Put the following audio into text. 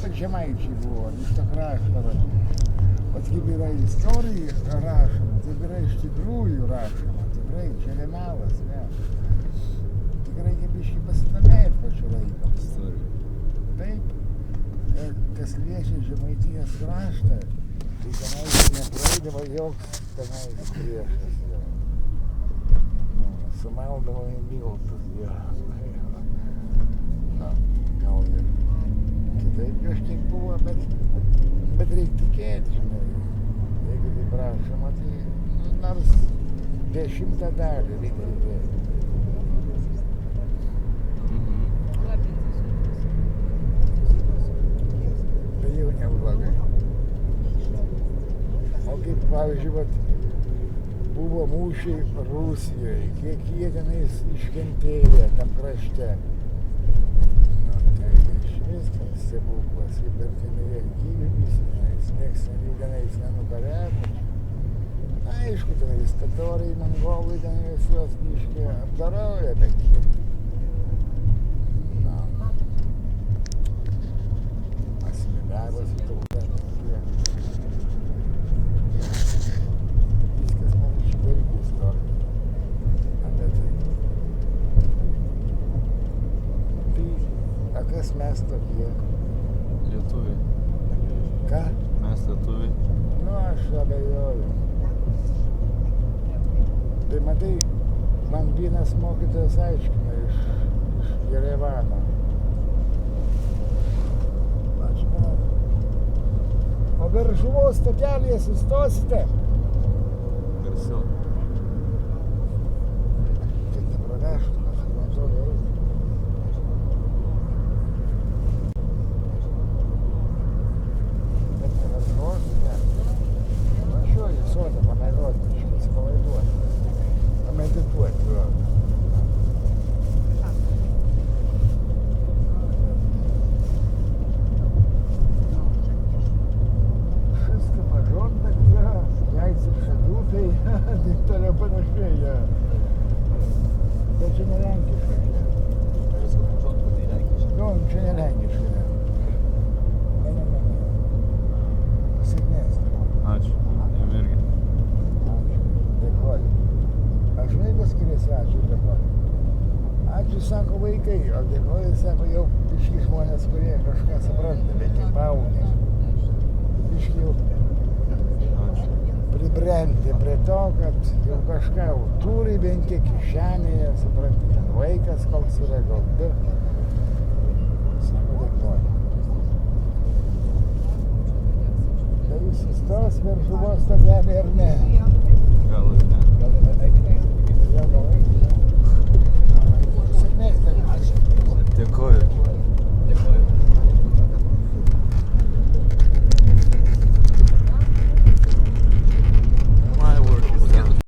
ypač žemaičiai buvo, iš to krašto. Vat kaip yra istorija rašoma, taip yra iš tikrųjų rašoma. Tikrai, čia ne melas, ne. Tikrai kaip biškį pasidomėt pačiu laiką. Taip, kas liečia Žemaitijos kraštą, tai tenais nepraeidavo joks tenais priešas. Sumaldavo į miltus. Na, gal ir kitaip kažkiek buvo, bet reikia tikėti, žinai. Jeigu taip prašoma, tai nors 10 dalį reikia tikėti. Tai jau neblogai. O kaip, pavyzdžiui, buvo mūšiai Rusijoje, kiek jie tenais iškentėjo tam krašte. Nu, tai išvis toks stebuklas, kaip ir tenai gyvybės, nieks tenais nenukarėtų. Aišku, tenais tatoriai, mongolai tenais juos biškį apdarauja, bet asimiliavosi tauta. Kas mes tokie? Lietuviai. Ką? Mes lietuviai. Nu, aš abejoju. Tai matai, man vienas mokytojas aiškino iš Jerevano. Aš manau. O Veržuvos stotelėje sustosite? Garsiau. Tai nepravežtų, aš man atrodo eiti. Ačiū, sako vaikai, o dėkoju, sako, jau biški žmonės, kurie kažką supranta, bet jau paaugę. Biški jau pribrendė prie to, kad jau kažką jau turi bent kiek kišenėje, supranti, ten vaikas koks yra, gal du. Sako, dėkoju. Tai jūs sustos Veržuvos stotelė ar ne? Gal ir ne. Gal ir ne.